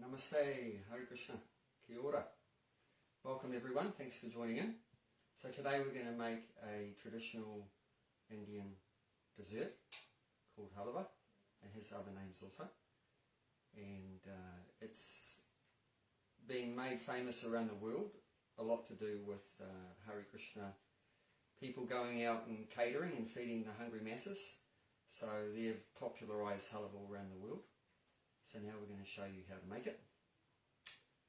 Namaste, Hare Krishna, Kia ora. Welcome everyone, thanks for joining in. So today we're going to make a traditional Indian dessert called Halava. It has other names also. And it's been made famous around the world, a lot to do with Hare Krishna, people going out and catering and feeding the hungry masses. So they've popularised Halava all around the world. So now we're going to show you how to make it.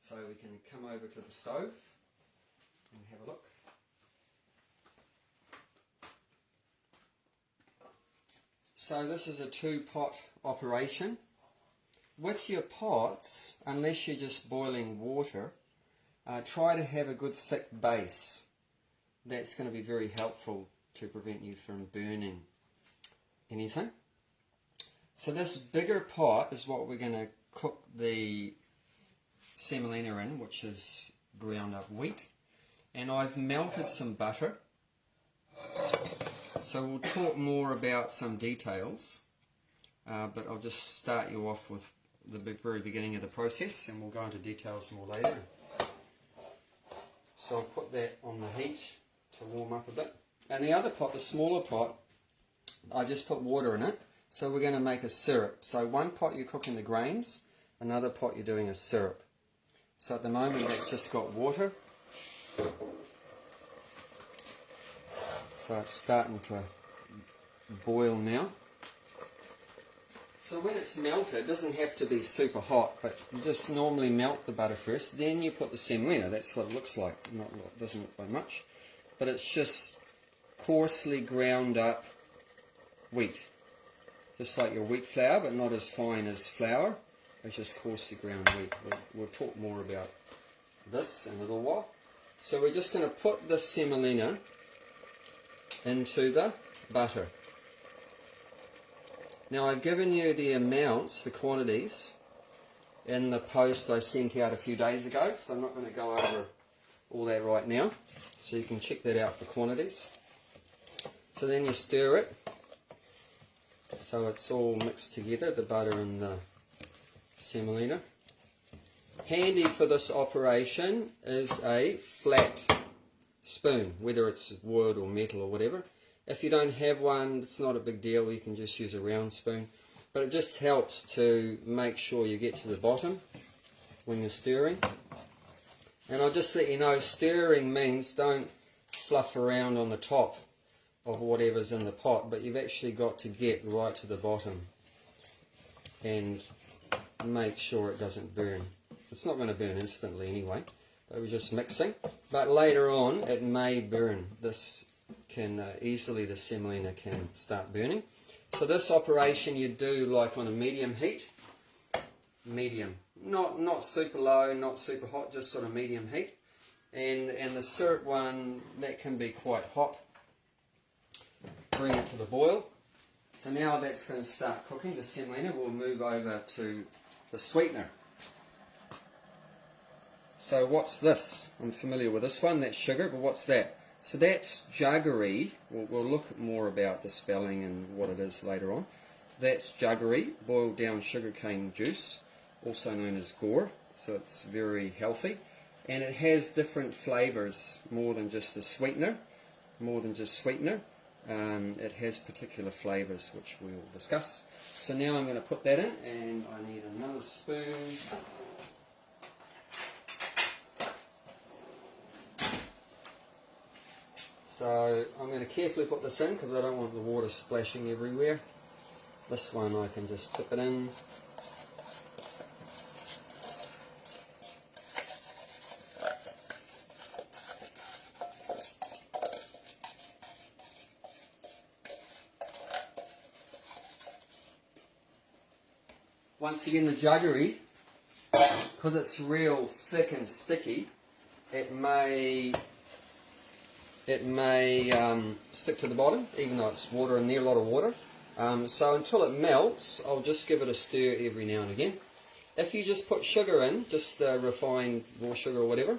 So we can come over to the stove and have a look. So this is a 2-pot operation. With your pots, unless you're just boiling water, try to have a good thick base. That's going to be very helpful to prevent you from burning anything. So this bigger pot is what we're going to cook the semolina in, which is ground up wheat. And I've melted some butter. So we'll talk more about some details, but I'll just start you off with the very beginning of the process, and we'll go into details more later. So I'll put that on the heat to warm up a bit. And the other pot, the smaller pot, I just put water in it. So we're going to make a syrup. So one pot you're cooking the grains, another pot you're doing a syrup. So at the moment it's just got water. So it's starting to boil now. So when it's melted, it doesn't have to be super hot, but you just normally melt the butter first, then you put the semolina. That's what it looks like. It doesn't look like much, but it's just coarsely ground up wheat. Just like your wheat flour, but not as fine as flour. It's just coarsely ground wheat. We'll talk more about this in a little while. So we're just going to put the semolina into the butter. Now I've given you the amounts, the quantities, in the post I sent out a few days ago, so I'm not going to go over all that right now. So you can check that out for quantities. So then you stir it. So it's all mixed together, the butter and the semolina. Handy for this operation is a flat spoon, whether it's wood or metal or whatever. If you don't have one, it's not a big deal, you can just use a round spoon. But it just helps to make sure you get to the bottom when you're stirring. And I'll just let you know, stirring means don't fluff around on the top of whatever's in the pot, but you've actually got to get right to the bottom and make sure it doesn't burn. It's not going to burn instantly anyway, but we're just mixing. But later on it may burn. This can easily, the semolina can start burning. So this operation you do like on a medium heat. Medium. Not super low, not super hot, just sort of medium heat. And the syrup one, that can be quite hot. Bring it to the boil. So now that's going to start cooking. The semolina will move over to the sweetener. So what's this? I'm familiar with this one, that's sugar, but what's that? So that's jaggery. We'll look more about the spelling and what it is later on. That's jaggery, boiled down sugarcane juice, also known as gore. So it's very healthy. And it has different flavours, more than just a sweetener, it has particular flavours which we'll discuss. So now I'm going to put that in, and I need another spoon. So I'm going to carefully put this in because I don't want the water splashing everywhere. This one I can just tip it in. Once again, the jaggery, because it's real thick and sticky, it may stick to the bottom, even though it's water in there, a lot of water. So until it melts, I'll just give it a stir every now and again. If you just put sugar in, just refined raw sugar or whatever,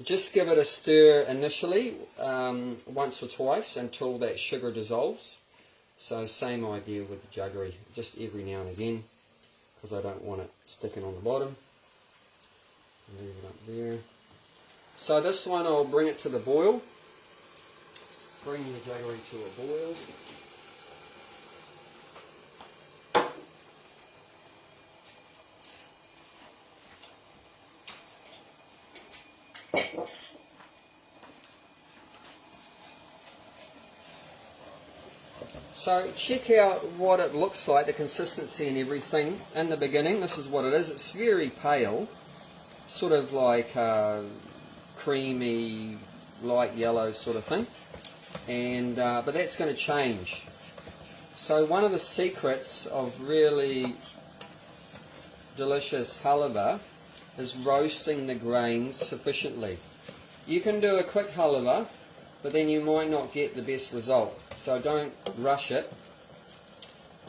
just give it a stir initially, once or twice, until that sugar dissolves. So same idea with the jaggery, just every now and again. because I don't want it sticking on the bottom. Leave it up there. So this one I'll bring it to the boil. Bring the jaggery to a boil. So check out what it looks like, the consistency and everything. In the beginning, this is what it is. It's very pale, sort of like creamy, light yellow sort of thing. And but that's going to change. So one of the secrets of really delicious halava is roasting the grains sufficiently. You can do a quick halava, but then you might not get the best result. So don't rush it.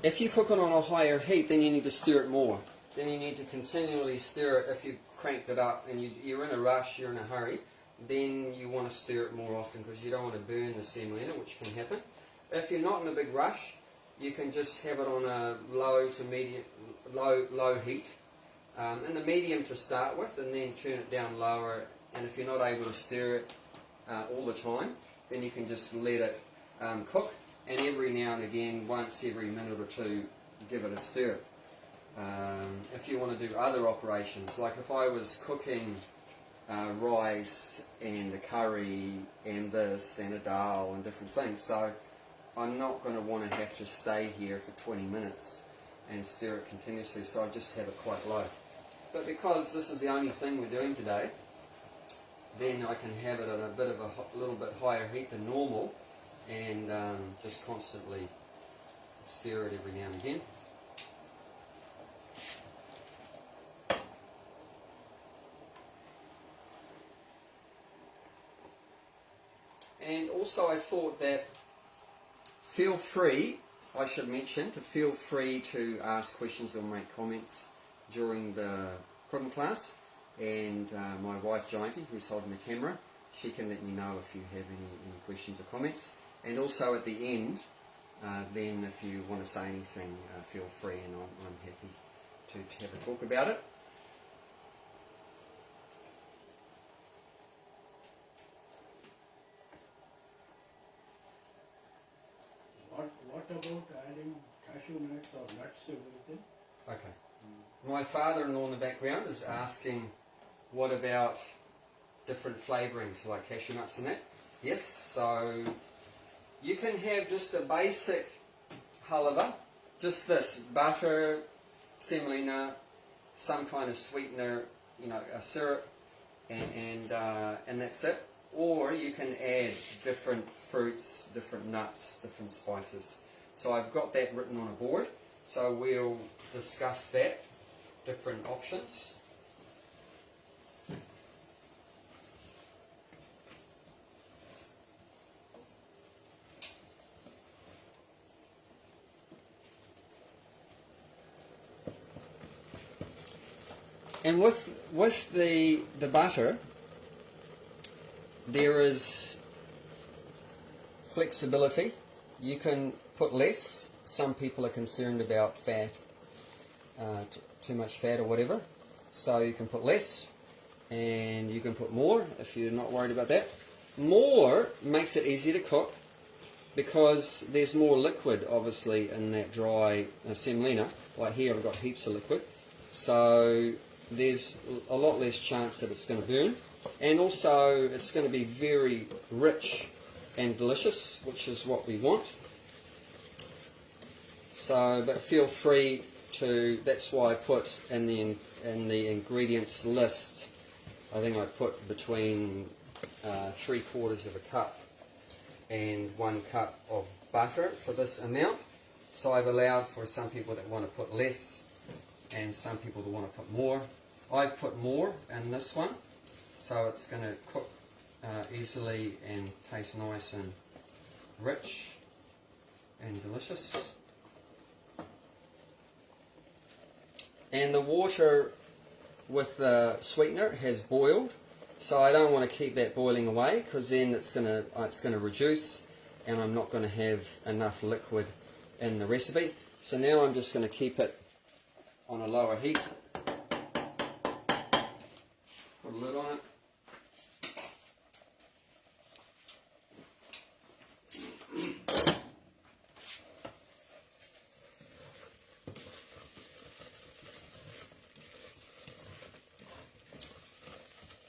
If you cook it on a higher heat, then you need to stir it more. Then you need to continually stir it. If you cranked it up and you're in a rush, you're in a hurry, then you want to stir it more often because you don't want to burn the semolina, which can happen. If you're not in a big rush, you can just have it on a low to medium, low heat, in the medium to start with, and then turn it down lower. And if you're not able to stir it all the time, then you can just let it cook, and every now and again, once every minute or two, give it a stir. If you want to do other operations, like if I was cooking rice and a curry and this and a dal and different things, so I'm not going to want to have to stay here for 20 minutes and stir it continuously, so I just have it quite low. But because this is the only thing we're doing today, then I can have it at a bit of a little bit higher heat than normal, and just constantly stir it every now and again. And also I thought that feel free, I should mention, to feel free to ask questions or make comments during the cooking class. And my wife Jayanti, who's holding the camera, she can let me know if you have any questions or comments. And also at the end, then if you want to say anything, feel free, and I'm happy to have a talk about it. What about adding cashew nuts or nuts to everything? Okay. My father-in-law in the background is asking, what about different flavourings like cashew nuts and that? Yes, so you can have just a basic halava, just this, butter, semolina, some kind of sweetener, a syrup, and that's it. Or you can add different fruits, different nuts, different spices. So I've got that written on a board, so we'll discuss that, different options. And with the butter, there is flexibility. You can put less. Some people are concerned about fat, too much fat or whatever. So you can put less, and you can put more if you're not worried about that. More makes it easier to cook because there's more liquid, obviously, in that dry semolina. Like here, I've got heaps of liquid. So there's a lot less chance that it's going to burn. And also, it's going to be very rich and delicious, which is what we want. So, but feel free to, that's why I put in the ingredients list, I think I put between 3/4 of a cup and 1 cup of butter for this amount. So I've allowed for some people that want to put less and some people that want to put more. I've put more in this one, so it's going to cook easily and taste nice and rich and delicious. And the water with the sweetener has boiled, so I don't want to keep that boiling away because then it's going to reduce and I'm not going to have enough liquid in the recipe. So now I'm just going to keep it on a lower heat. Put a lid on it.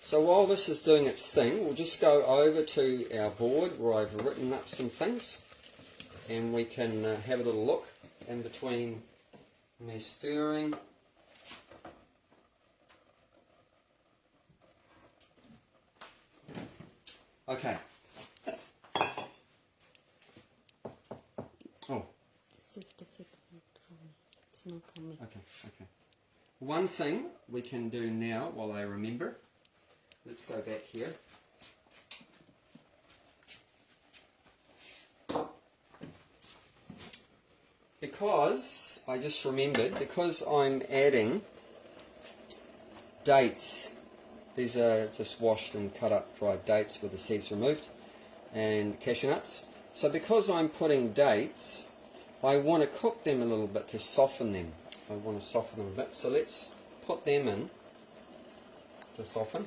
So while this is doing its thing, we'll just go over to our board where I've written up some things, and we can have a little look in between me stirring. Okay. Oh. This is difficult for me. It's not coming. Okay. One thing we can do now while I remember. Let's go back here. Because, I just remembered, because I'm adding dates, these are just washed and cut up dried dates with the seeds removed, and cashew nuts. So because I'm putting dates, I want to cook them a little bit to soften them. I want to soften them a bit, so let's put them in to soften.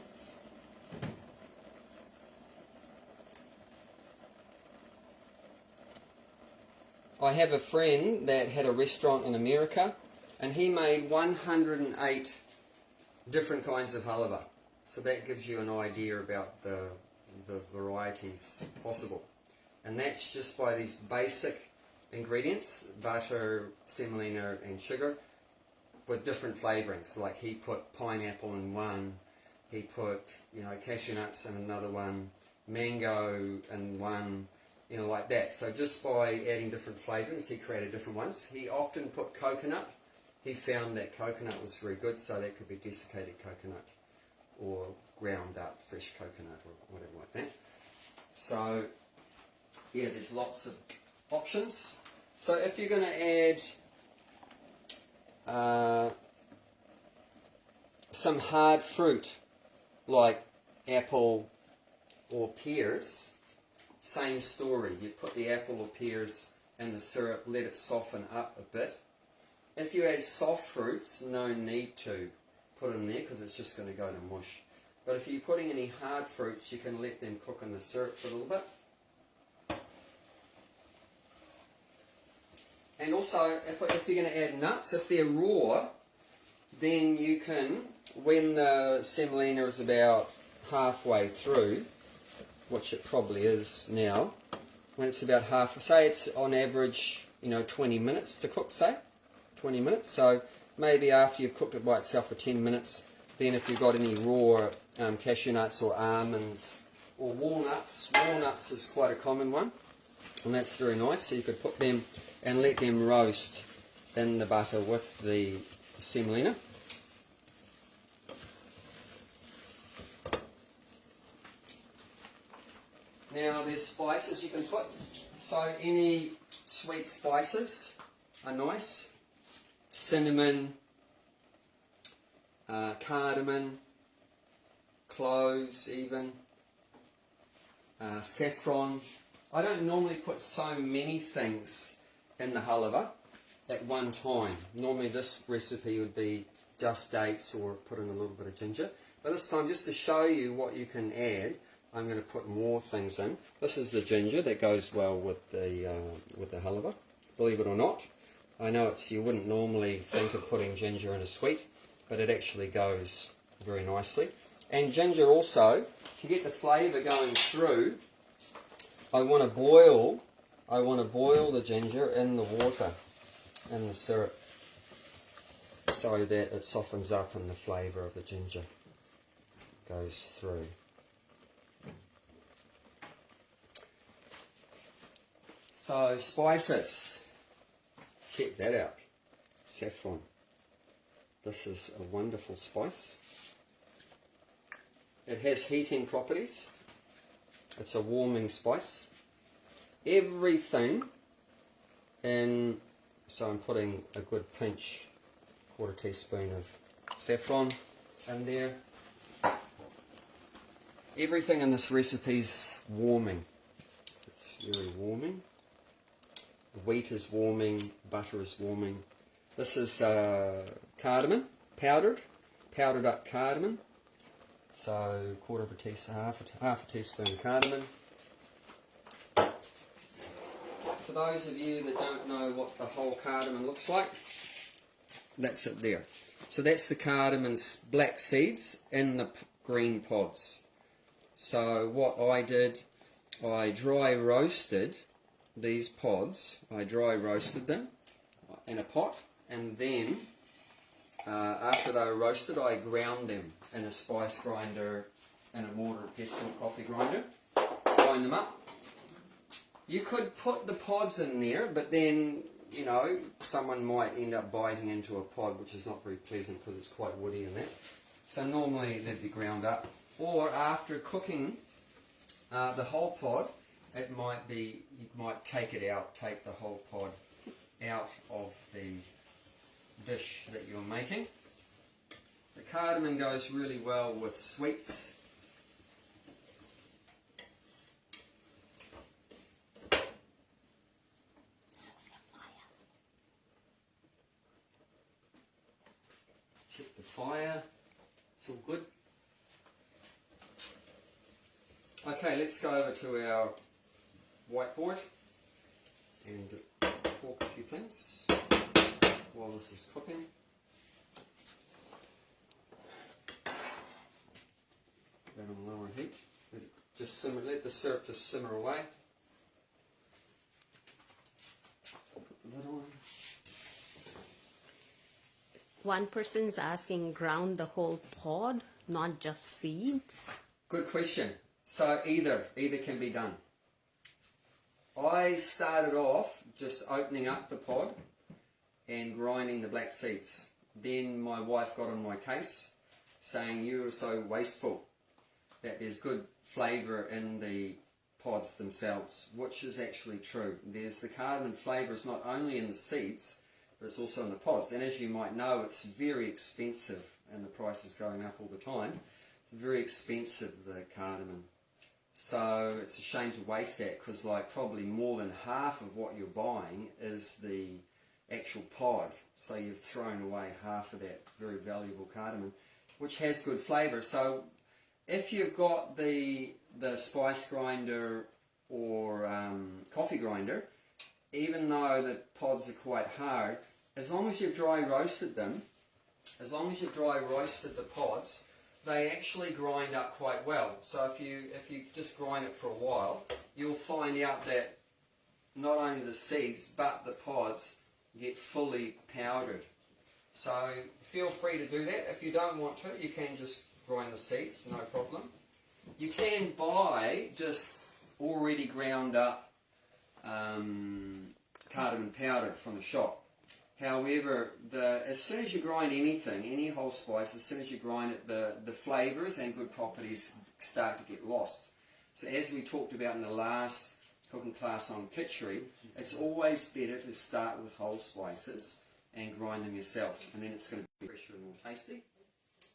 I have a friend that had a restaurant in America, and he made 108 different kinds of halava. So that gives you an idea about the varieties possible. And that's just by these basic ingredients, butter, semolina and sugar, with different flavorings. Like he put pineapple in one, he put cashew nuts in another one, mango in one, like that. So just by adding different flavourings, he created different ones. He often put coconut. He found that coconut was very good, so that could be desiccated coconut or ground up fresh coconut or whatever like that. So, yeah, there's lots of options. So if you're going to add some hard fruit like apple or pears, same story. You put the apple or pears in the syrup, let it soften up a bit. If you add soft fruits, no need to put in there because it's just going to go to mush. But if you're putting any hard fruits, you can let them cook in the syrup for a little bit. And also, if you're going to add nuts, if they're raw, then you can, when the semolina is about halfway through, which it probably is now, when it's about half, say it's on average, 20 minutes to cook, say, 20 minutes, so maybe after you've cooked it by itself for 10 minutes, then if you've got any raw cashew nuts or almonds or walnuts is quite a common one, and that's very nice, so you could put them and let them roast in the butter with the semolina. Now there's spices you can put, so any sweet spices are nice. Cinnamon, cardamon, cloves even, saffron. I don't normally put so many things in the halava at one time. Normally this recipe would be just dates or put in a little bit of ginger. But this time, just to show you what you can add, I'm going to put more things in. This is the ginger that goes well with the halava, believe it or not. I know you wouldn't normally think of putting ginger in a sweet, but it actually goes very nicely. And ginger also, to get the flavour going through, I want to boil the ginger in the water, in the syrup, so that it softens up and the flavour of the ginger goes through. So spices, check that out, saffron. This is a wonderful spice. It has heating properties. It's a warming spice. Everything in, so I'm putting a good pinch, quarter teaspoon of saffron in there. Everything in this recipe is warming. It's very warming. The wheat is warming, butter is warming. This is cardamom, powdered up cardamom. So quarter of a teaspoon, half a teaspoon of cardamom. For those of you that don't know what the whole cardamom looks like, that's it there. So that's the cardamon's black seeds in the green pods. So what I did, I dry roasted these pods. I dry roasted them in a pot, and then after they were roasted, I ground them in a spice grinder, in a mortar and pestle coffee grinder. Grind them up. You could put the pods in there, but then, you know, someone might end up biting into a pod, which is not very pleasant because it's quite woody in that. So normally they'd be ground up. Or after cooking the whole pod, it might be, you might take it out, take the whole pod out of the dish that you're making. The cardamom goes really well with sweets. Check the fire, it's all good. Okay, let's go over to our whiteboard and talk a few things while this is cooking. That on lower heat. Just simmer, let the syrup just simmer away. Put the lid on. One person's asking, ground the whole pod, not just seeds. Good question. So either can be done. I started off just opening up the pod and grinding the black seeds. Then my wife got on my case saying you are so wasteful, that there's good flavour in the pods themselves, which is actually true. There's the cardamom flavour is not only in the seeds, but it's also in the pods. And as you might know, it's very expensive, and the price is going up all the time. Very expensive, the cardamom. So it's a shame to waste that, because like probably more than half of what you're buying is the actual pod. So you've thrown away half of that very valuable cardamom, which has good flavour. So if you've got the spice grinder or coffee grinder, even though the pods are quite hard, as long as you've dry roasted them, as long as you've dry roasted the pods, they actually grind up quite well. So if you just grind it for a while, you'll find out that not only the seeds but the pods get fully powdered. So feel free to do that. If you don't want to, you can just grind the seeds, no problem. You can buy just already ground up cardamom powder from the shop. However, as soon as you grind anything, any whole spice, as soon as you grind it, the flavours and good properties start to get lost. So as we talked about in the last cooking class on kitchery, it's always better to start with whole spices and grind them yourself, and then it's going to be fresher and more tasty.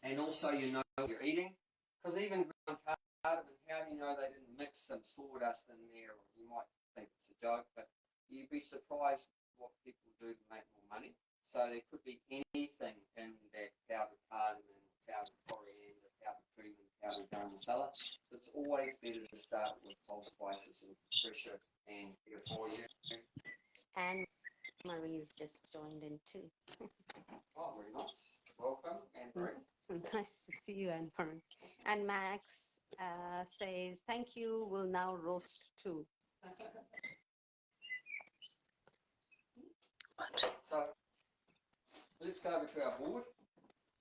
And also you know what you're eating, because even ground cardamom, how do you know they didn't mix some sawdust in there? Or you might think it's a joke, but you'd be surprised what people do to make more money. So there could be anything in that powdered cardamom, powdered coriander, powdered cumin, powdered garam masala. So it's always better to start with whole spices and fresher and better for you. And Marie's just joined in too. Oh, very nice. Welcome, Anne-Marie. Nice to see you, Anne-Marie. And Max says, thank you, we'll now roast too. So let's go over to our board.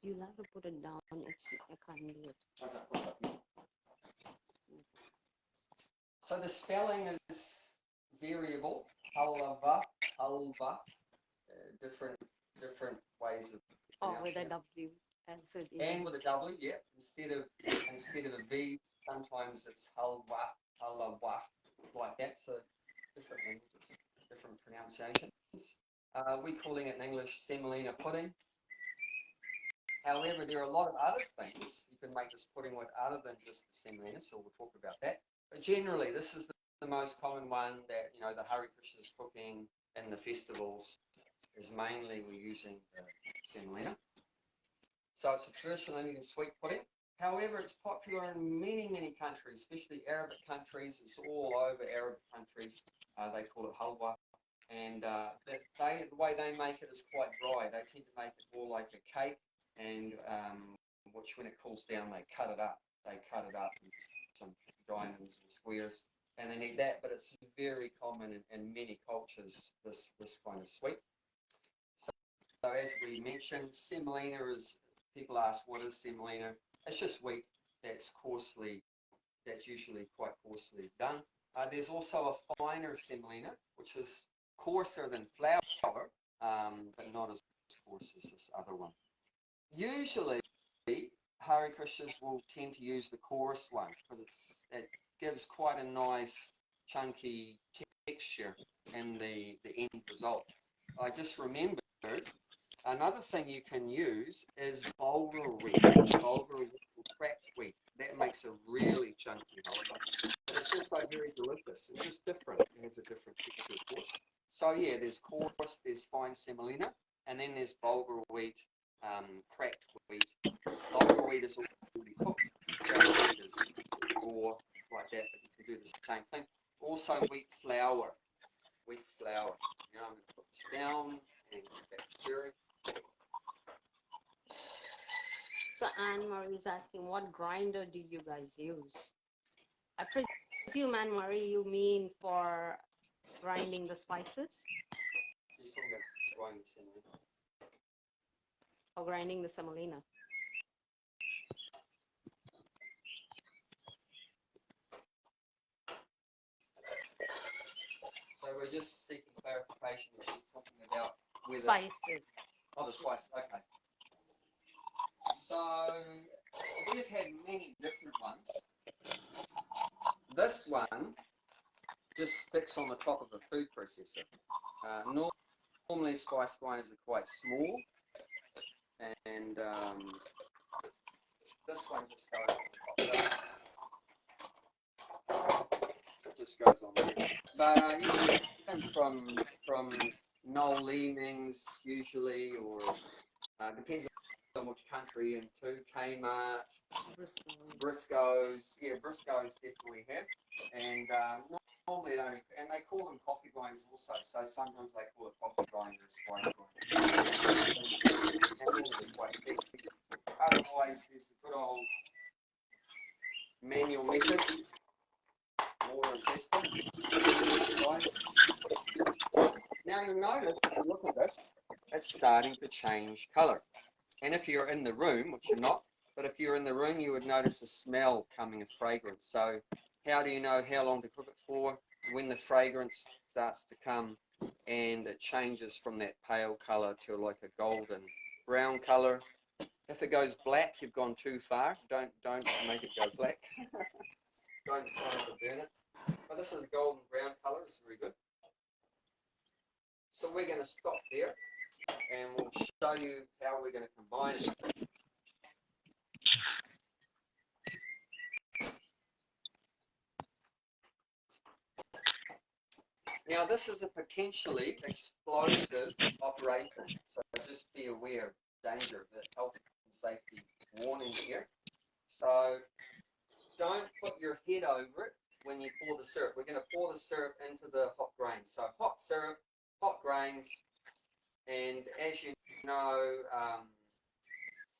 You'll have to put it down. I can't do it. Okay. So the spelling is variable. Halava, halva, different ways of With pronouncing a it. W. And with a W, yeah. Instead of a V, sometimes it's halwa, halawa, like that. So different languages, different pronunciations. We're calling it in English semolina pudding. However, there are a lot of other things you can make this pudding with other than just the semolina, so we'll talk about that. But generally, this is the most common one that, you know, the Hare Krishna is cooking in the festivals, is mainly we're using the semolina. So it's a traditional Indian sweet pudding. However, it's popular in many, many countries, especially Arabic countries. It's all over Arabic countries. They call it halwa. And the way they make it is quite dry. They tend to make it more like a cake, and which when it cools down, they cut it up. They cut it up into some diamonds or squares, and they eat that. But it's very common in many cultures, this kind of sweet. So as we mentioned, semolina is, people ask what is semolina? It's just wheat that's usually quite coarsely done. There's also a finer semolina, which is coarser than flour, but not as coarse as this other one. Usually, Hare Krishnas will tend to use the coarse one because it gives quite a nice chunky texture in the end result. I just remembered another thing you can use is bulgur wheat, or cracked wheat. That makes a really chunky halava. But it's also very delicious. It's just different. It has a different texture, of course. So yeah, there's coarse, there's fine semolina, and then there's bulgur wheat, cracked wheat. Bulgur wheat is already cooked. Cracked wheat is raw, like that, but you can do the same thing. Also wheat flour. Wheat flour. Now I'm going to put this down and get back to stirring. So Anne-Marie is asking, what grinder do you guys use? I presume, Anne-Marie, you mean for grinding the spices She's talking about grinding the semolina. or grinding the semolina? So we're just seeking clarification that she's talking about whether... Spices. Oh, the spice, okay. So we've had many different ones. This one just sticks on the top of a food processor. Normally spice grinders are quite small, and this one just goes on the top. It just goes on there. But you can get them from Noel Leemings usually, or depends on which country, into Kmart, Briscoes. Yeah, Briscoes definitely have, and normally they only, and they call them coffee grinders also. So sometimes they call it coffee grinder and spice grinder. Otherwise, there's the good old manual method, mortar and pestle, size. Now you'll notice if you look at this, it's starting to change colour. And if you're in the room, which you're not, but if you're in the room, you would notice a smell coming, a fragrance. So how do you know how long to cook it for? When the fragrance starts to come and it changes from that pale colour to like a golden brown colour. If it goes black, you've gone too far. Don't make it go black. Don't burn it. But this is golden brown colour. It's very good. So we're going to stop there, and we'll show you how we're going to combine it. Now this is a potentially explosive operation, so just be aware of danger, the health and safety warning here. So don't put your head over it when you pour the syrup. We're going to pour the syrup into the hot grains. So hot syrup, hot grains, and as you know,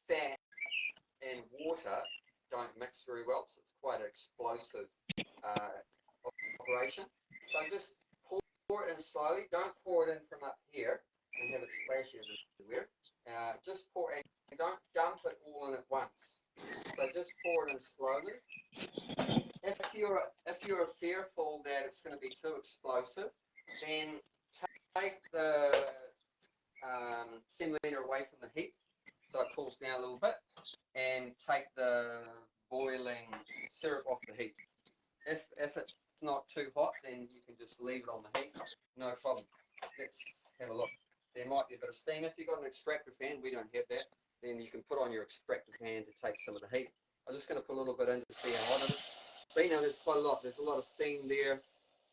fat and water don't mix very well, so it's quite an explosive operation. So just pour it in slowly. Don't pour it in from up here and have it splash everywhere. Just pour it, and don't dump it all in at once. So just pour it in slowly. If you're fearful that it's going to be too explosive, then take the semolina away from the heat so it cools down a little bit, and take the boiling syrup off the heat. If it's not too hot, then you can just leave it on the heat, no problem. Let's have a look. There might be a bit of steam. If you've got an extractor fan, we don't have that, then you can put on your extractor fan to take some of the heat. I'm just going to put a little bit in to see how hot it is. But you know, there's quite a lot. There's a lot of steam there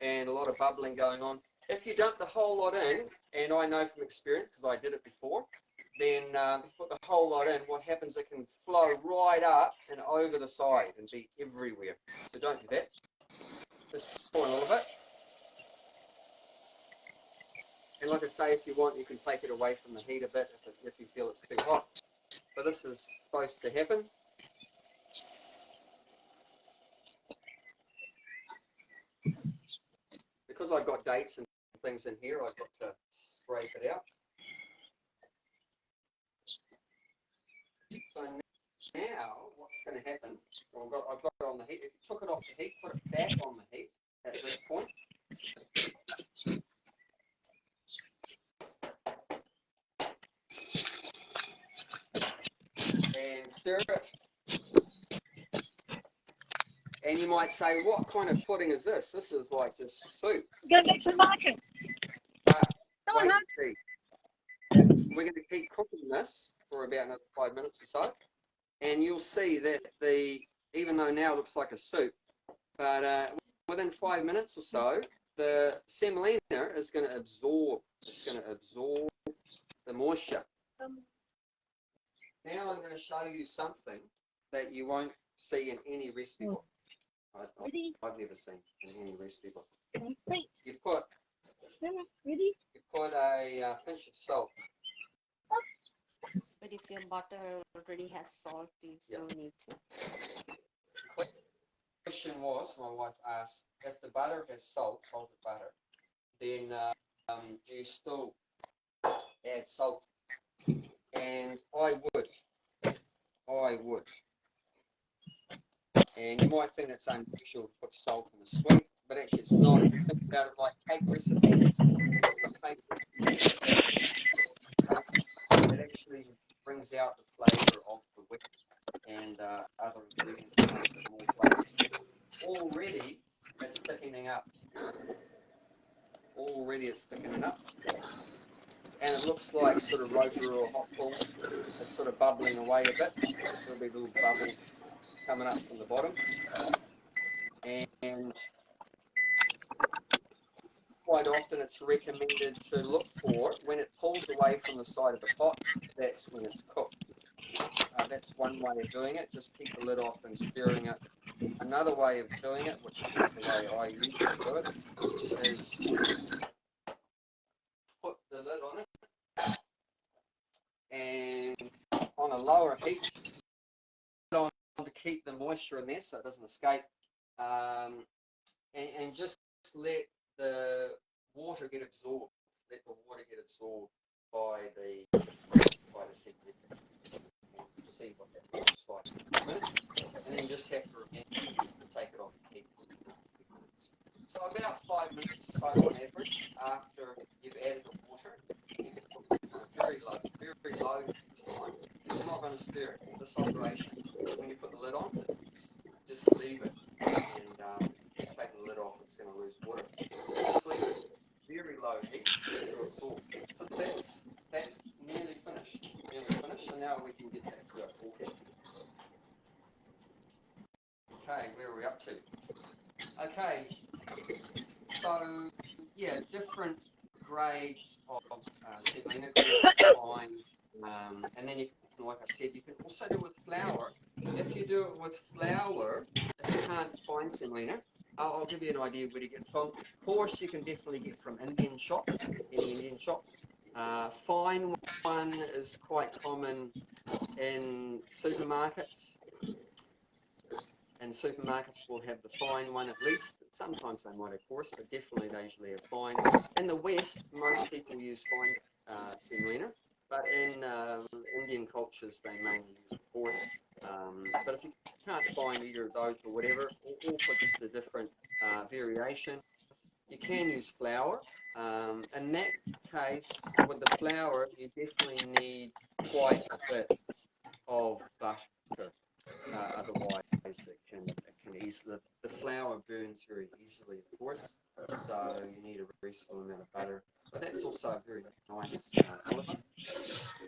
and a lot of bubbling going on. If you dump the whole lot in, and I know from experience because I did it before, then if you put the whole lot in, what happens, it can flow right up and over the side and be everywhere. So don't do that. Just pour a little bit. And like I say, if you want, you can take it away from the heat a bit if you feel it's too hot. But this is supposed to happen. Because I've got dates and things in here, I've got to scrape it out. So now, what's going to happen? I've got it on the heat. If you took it off the heat, put it back on the heat at this point. And stir it. And you might say, what kind of pudding is this? This is like just soup. Go get some market. Come on, Wait, we're going to keep cooking this for about another 5 minutes or so. And you'll see that even though now it looks like a soup, but within 5 minutes or so, the semolina is going to absorb. It's going to absorb the moisture. Now I'm going to show you something that you won't see in any recipe book. I've never seen in any recipe book. Wait. You put a pinch of salt. But if your butter already has salt, you still need to. The question was, my wife asked, if the butter has salt, salted butter, then do you still add salt? And I would. And you might think it's unusual to put salt in a sweet, but actually it's not. If you think about it like cake recipes, it actually brings out the flavour of the wheat and other ingredients that makes it more flavourful. Already it's thickening up. And it looks like sort of Rotorua hot pools are sort of bubbling away a bit. There'll be little bubbles coming up from the bottom. And quite often it's recommended to look for, when it pulls away from the side of the pot, that's when it's cooked. That's one way of doing it. Just keep the lid off and stirring it. Another way of doing it, which is the way I usually do it, is put the lid on it and on a lower heat to keep the moisture in there so it doesn't escape, and just let the water get absorbed. Let the water get absorbed by the segment. And you'll see what that looks like in minutes, and then just have to remember to take it off the heat in a few minutes. So about 5 minutes or so on average after you've added the water. You can cook it very low this time. You're not going to stir it. This operation, when you put the lid on, just leave it. And taking the lid off, it's going to lose water. Just leave it very low heat to absorb. So that's nearly finished. So now we can get back to our pork. Okay, where are we up to? Okay, so yeah, different grades of semolina, fine, and then you can, like I said, you can also do it with flour. If you do it with flour, if you can't find semolina, I'll give you an idea where to get it from. Coarse, you can definitely get from Indian shops, any Indian shops. Fine one is quite common in supermarkets. And supermarkets will have the fine one at least. Sometimes they might have coarse, but definitely they usually have fine. In the West, most people use fine semolina, but in Indian cultures, they mainly use the coarse. But if you can't find either of those or whatever, or for just a different variation, you can use flour. In that case, with the flour, you definitely need quite a bit of butter. Otherwise, it can easily, the flour burns very easily, of course, so you need a very small amount of butter. But that's also a very nice element.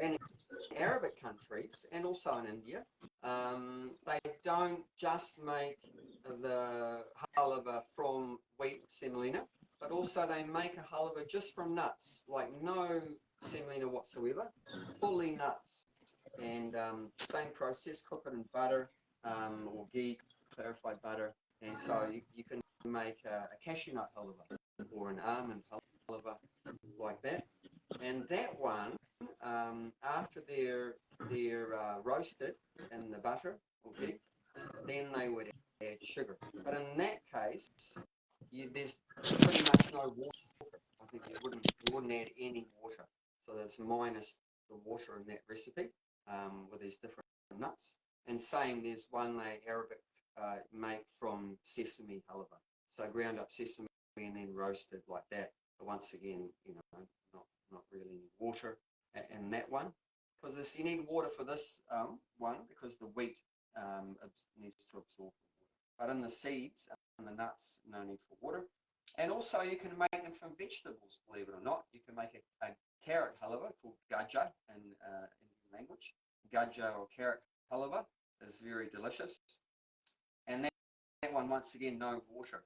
And in Arabic countries, and also in India, they don't just make the halava from wheat semolina, but also they make a halava just from nuts, like no semolina whatsoever, fully nuts. And same process, cook it in butter or ghee, clarified butter. And so you can make a cashew nut halava or an almond halava like that. And that one, after they're roasted in the butter or ghee, then they would add sugar. But in that case, there's pretty much no water. I think you wouldn't add any water. So that's minus the water in that recipe with these different nuts. And same, there's one they Arabic make from sesame halava. So ground up sesame and then roasted like that. But once again, not really any water in that one. Because you need water for this one because the wheat needs to absorb the water. But in the seeds and the nuts, no need for water. And also you can make them from vegetables, believe it or not. You can make a carrot halava called gajja in Indian language. Gajja or carrot halava is very delicious. And that one, once again, no water.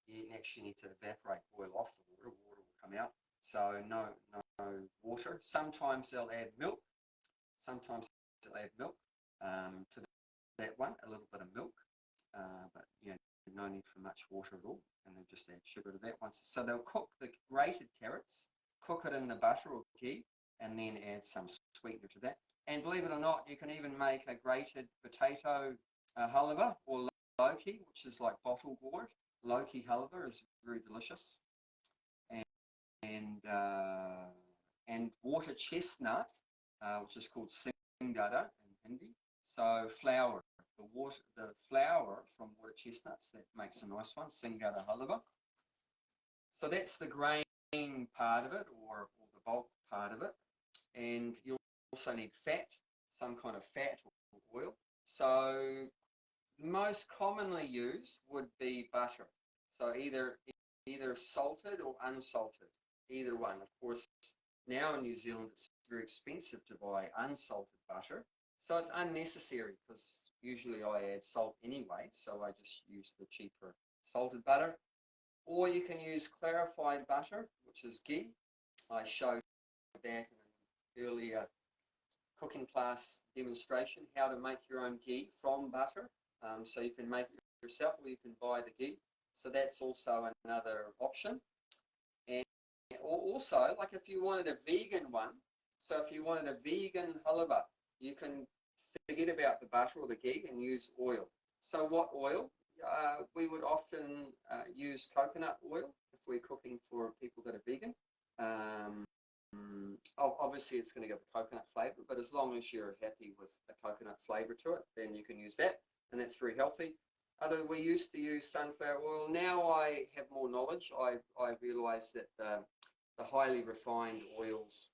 You actually need to evaporate, boil off the water. Water will come out. So no water. Sometimes they'll add milk. To that one, a little bit of milk. But no need for much water at all. And they'll just add sugar to that one. So they'll cook the grated carrots, cook it in the butter or ghee, and then add some sweetener to that. And believe it or not, you can even make a grated potato halava or loki, which is like bottle gourd. Loki halava is very delicious. And water chestnut, which is called singada in Hindi. So flour, the flour from water chestnuts, that makes a nice one, singada halava. So that's the grain part of it, or the bulk part of it. And you also need fat, some kind of fat or oil. So most commonly used would be butter. So either salted or unsalted, either one. Of course, now in New Zealand it's very expensive to buy unsalted butter, so it's unnecessary because usually I add salt anyway, so I just use the cheaper salted butter. Or you can use clarified butter, which is ghee. I showed that in an earlier cooking class demonstration, how to make your own ghee from butter. So you can make it yourself or you can buy the ghee. So that's also another option. And also, like if you wanted a vegan one, so if you wanted a vegan halava, you can forget about the butter or the ghee and use oil. So what oil? We would often use coconut oil if we're cooking for people that are vegan. Obviously, it's going to give a coconut flavor, but as long as you're happy with a coconut flavor to it, then you can use that, and that's very healthy. We used to use sunflower oil. Now I have more knowledge. I realise that the highly refined oils,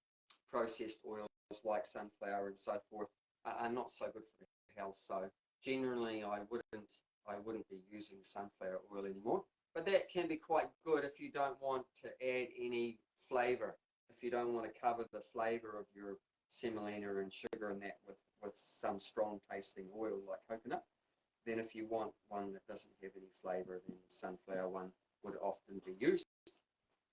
processed oils like sunflower and so forth, are not so good for the health. So generally, I wouldn't be using sunflower oil anymore. But that can be quite good if you don't want to add any flavour. If you don't want to cover the flavour of your semolina and sugar and that with some strong tasting oil like coconut. Then if you want one that doesn't have any flavour, then the sunflower one would often be used.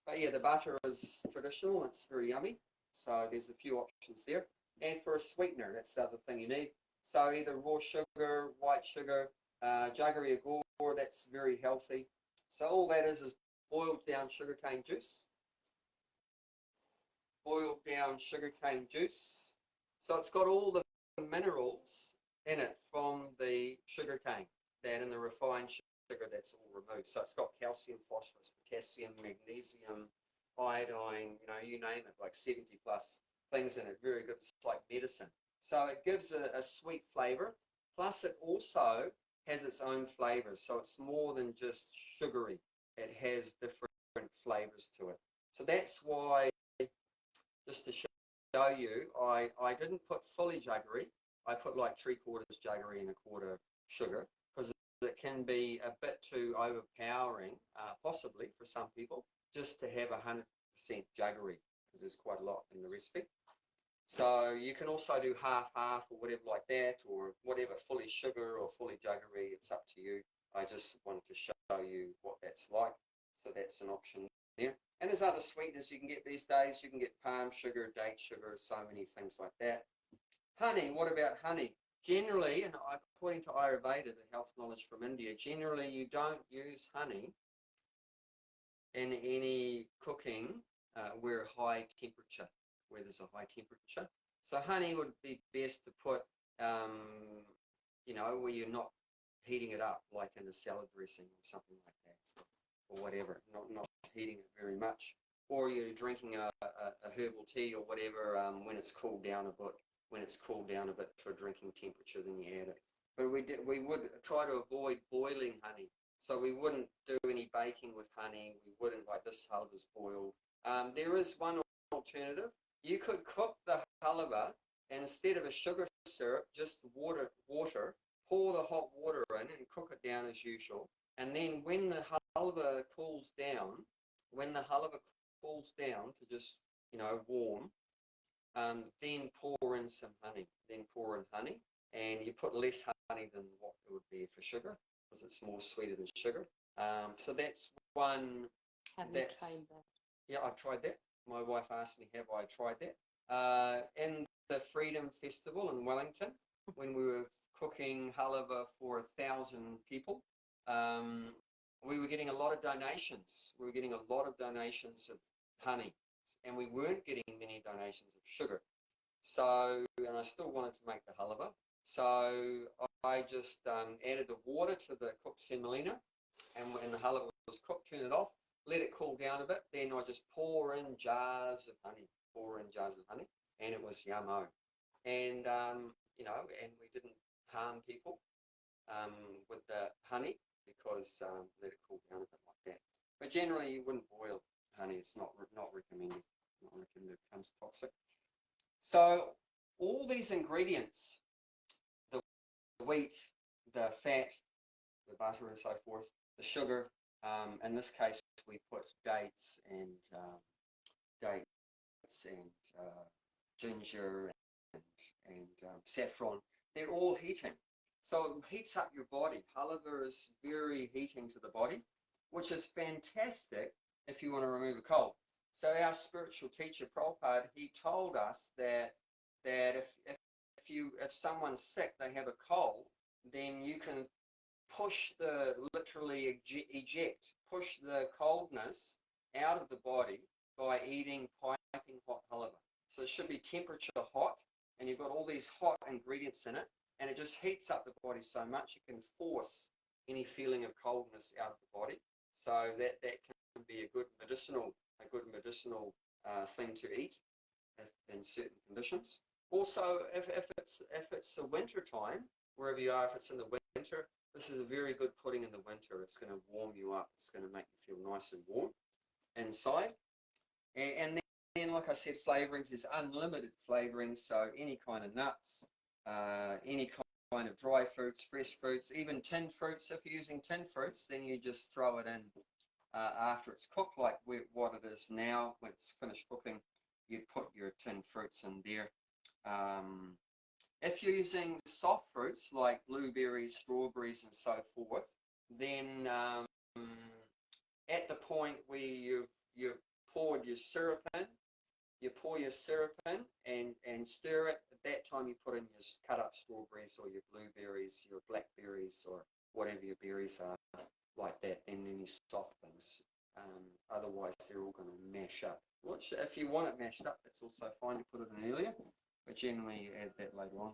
But yeah, the butter is traditional, it's very yummy. So there's a few options there. And for a sweetener, that's the other thing you need. So either raw sugar, white sugar, jaggery or gore, that's very healthy. So all that is boiled down sugarcane juice. Boiled down sugarcane juice. So it's got all the minerals in it from the sugarcane, that in the refined sugar, that's all removed. So it's got calcium, phosphorus, potassium, magnesium, iodine, you name it, like 70 plus things in it. Very good. It's like medicine. So it gives a sweet flavor. Plus it also has its own flavors. So it's more than just sugary. It has different flavors to it. So that's why, just to show you, I didn't put fully jaggery. I put like 3/4 jaggery and 1/4 sugar because it can be a bit too overpowering, possibly for some people, just to have 100% jaggery because there's quite a lot in the recipe. So you can also do half or whatever like that, or whatever, fully sugar or fully jaggery. It's up to you. I just wanted to show you what that's like. So that's an option there. And there's other sweeteners you can get these days. You can get palm sugar, date sugar, so many things like that. Honey, what about honey? Generally, and according to Ayurveda, the health knowledge from India, generally you don't use honey in any cooking where high temperature, where there's a high temperature. So honey would be best to put, where you're not heating it up, like in a salad dressing or something like that, or whatever, not heating it very much. Or you're drinking a herbal tea or whatever when it's cooled down a bit. When it's cooled down a bit to a drinking temperature, then you add it. But we would try to avoid boiling honey. So we wouldn't do any baking with honey. We wouldn't, like this halava's boiled. There is one alternative. You could cook the halava, and instead of a sugar syrup, just water, pour the hot water in and cook it down as usual. And then when the halava cools down, to just, warm, then pour in some honey. And you put less honey than what it would be for sugar, because it's more sweeter than sugar. So that's one. Have you tried that? Yeah, I've tried that. My wife asked me, have I tried that? In the Freedom Festival in Wellington, when we were cooking halava for 1,000 people, we were getting a lot of donations. We were getting a lot of donations of honey, and we weren't getting many donations of sugar. So, and I still wanted to make the halava. So I just added the water to the cooked semolina, and when the halava was cooked, turn it off, let it cool down a bit. Then I just pour in jars of honey, and it was yummo. And and we didn't harm people with the honey because let it cool down a bit like that. But generally, you wouldn't boil honey. It's not recommended. It becomes toxic. So all these ingredients, the wheat, the fat, the butter and so forth, the sugar, in this case we put dates and ginger and saffron. They're all heating. So it heats up your body. Halava is very heating to the body, which is fantastic if you want to remove a cold. So our spiritual teacher, Prabhupada, he told us that if someone's sick, they have a cold, then you can literally push the coldness out of the body by eating piping hot halava. So it should be temperature hot, and you've got all these hot ingredients in it, and it just heats up the body so much you can force any feeling of coldness out of the body. So that can be a good medicinal thing to eat in certain conditions. Also, if it's the winter time, wherever you are, if it's in the winter, this is a very good pudding in the winter. It's going to warm you up. It's going to make you feel nice and warm inside. And then, like I said, flavorings. There's unlimited flavorings. So any kind of nuts, any kind of dry fruits, fresh fruits, even tinned fruits. If you're using tinned fruits, then you just throw it in after it's cooked, like what it is now. When it's finished cooking, you put your tinned fruits in there. If you're using soft fruits like blueberries, strawberries, and so forth, then at the point where you've poured your syrup in, you pour your syrup in and stir it. At that time, you put in your cut up strawberries or your blueberries, your blackberries, or whatever your berries are, like that, and any soft things. Otherwise, they're all going to mash up. Which, if you want it mashed up, that's also fine to put it in earlier, but generally you add that later on.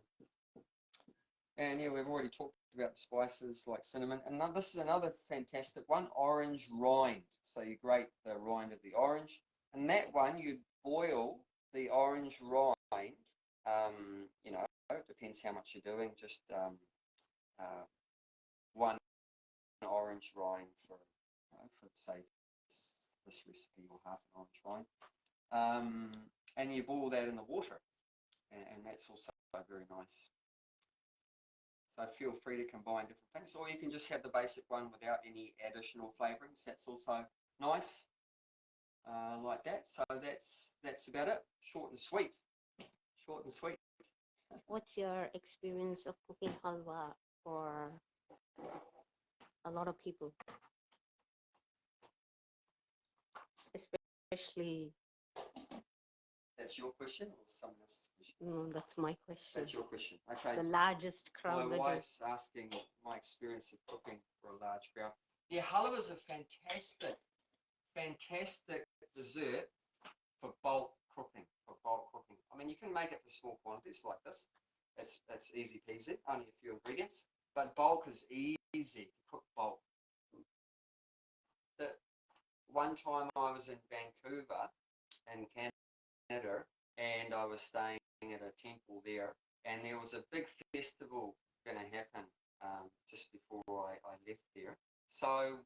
And yeah, we've already talked about the spices like cinnamon. And now this is another fantastic one, orange rind. So you grate the rind of the orange, and that one you boil the orange rind. It depends how much you're doing. Just one orange rind for say this recipe, or half an orange rind, and you boil that in the water, and that's also very nice. So feel free to combine different things, or you can just have the basic one without any additional flavorings. That's also nice, like that. So that's about it. Short and sweet. What's your experience of cooking halwa for a lot of people? especially? That's your question or someone else's question? No, that's my question. That's your question. Okay. The largest My crowd that wife's asking my experience of cooking for a large crowd. Yeah, halava is a fantastic dessert for bulk cooking. I mean, you can make it for small quantities like this. It's easy peasy, only a few ingredients. But bulk is easy to cook bulk. One time I was in Vancouver, in Canada, and I was staying at a temple there, and there was a big festival going to happen just before I left there. So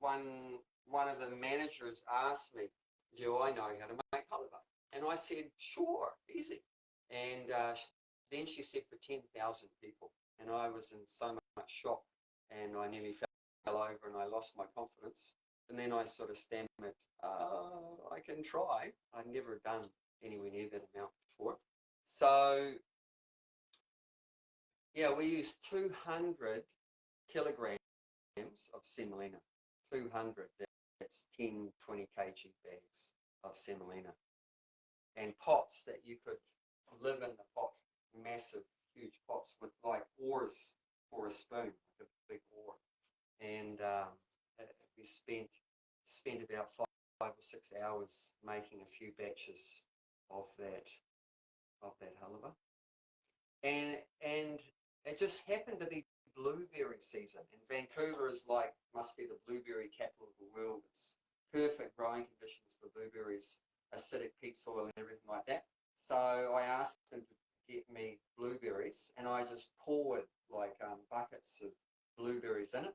one of the managers asked me, do I know how to make halava? And I said, sure, easy. And then she said for 10,000 people, and I was in so much shock, and I nearly fell over and I lost my confidence. And then I sort of stammered, I can try. I'd never done anywhere near that amount before. So, yeah, we used 200 kilograms of semolina. 200, that's 10, 20 kg bags of semolina. And pots that you could live in the pot, massive, huge pots with like oars for a spoon, like a big oar. And we spent about 5 or 6 hours making a few batches of that halava, and it just happened to be blueberry season, and Vancouver is like must be the blueberry capital of the world. It's perfect growing conditions for blueberries, acidic peat soil and everything like that. So I asked them to get me blueberries, and I just poured like buckets of blueberries in it.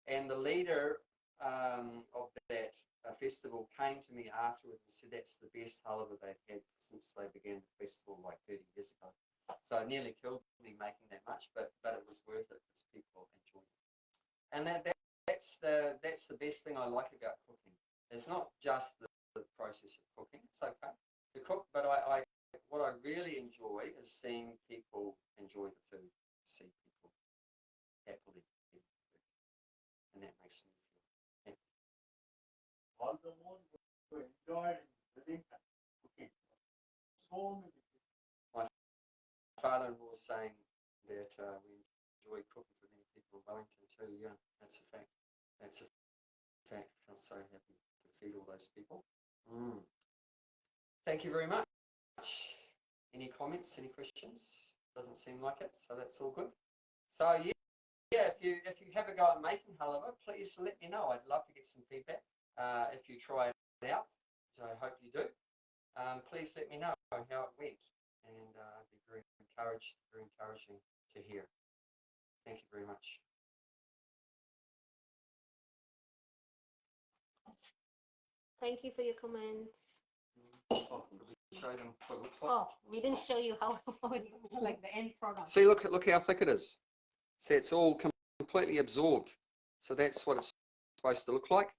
And the leader of that festival came to me afterwards and said that's the best halava they've had since they began the festival like 30 years ago. So it nearly killed me making that much, but it was worth it because people enjoyed it. And that's the best thing I like about cooking. It's not just the process of cooking. It's okay to cook, but what I really enjoy is seeing people enjoy the food, see people happily eating the food, and that makes me feel happy. All the more you enjoyed living cooking. So many people. My father-in-law was saying that we enjoy cooking for many people in Wellington too. Yeah, that's a fact. That's a fact. I feel so happy to feed all those people. Thank you very much. Any comments? Any questions? Doesn't seem like it, so that's all good. So yeah, if you have a go at making halava, please let me know. I'd love to get some feedback. If you try it out, which I hope you do, please let me know how it went, and I'd be very encouraging to hear. Thank you very much. Thank you for your comments. Oh, could we show them what it looks like? Oh, we didn't show you how it looks like the end product. See, look how thick it is. See, it's all completely absorbed. So that's what it's supposed to look like.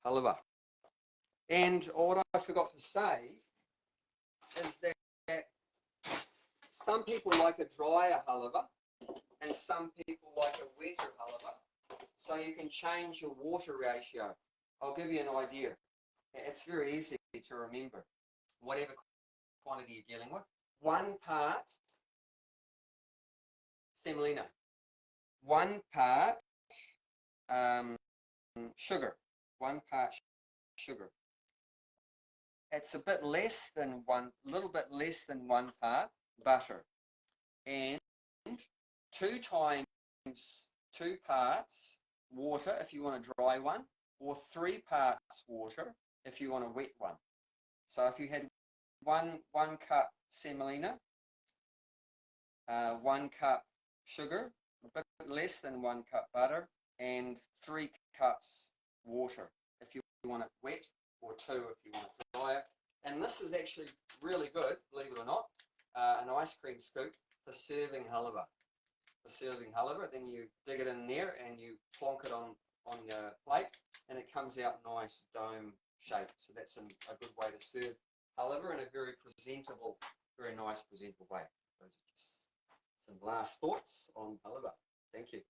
Halava. And what I forgot to say is that some people like a drier halava and some people like a wetter halava. So you can change your water ratio. I'll give you an idea. It's very easy to remember. Whatever quantity you're dealing with. 1 part semolina. 1 part sugar. 1 part sugar. It's a bit less than little bit less than 1 part butter, and 2 parts water if you want a dry one, or 3 parts water if you want a wet one. So if you had one cup semolina, 1 cup sugar, a bit less than 1 cup butter, and 3 cups water if you want it wet, or 2 if you want it dry. And this is actually really good, believe it or not, an ice cream scoop for serving halava. Then you dig it in there and you plonk it on your plate, and it comes out nice dome shape. So that's a good way to serve halava in a very presentable, very nice presentable way. Those are just some last thoughts on halava. Thank you.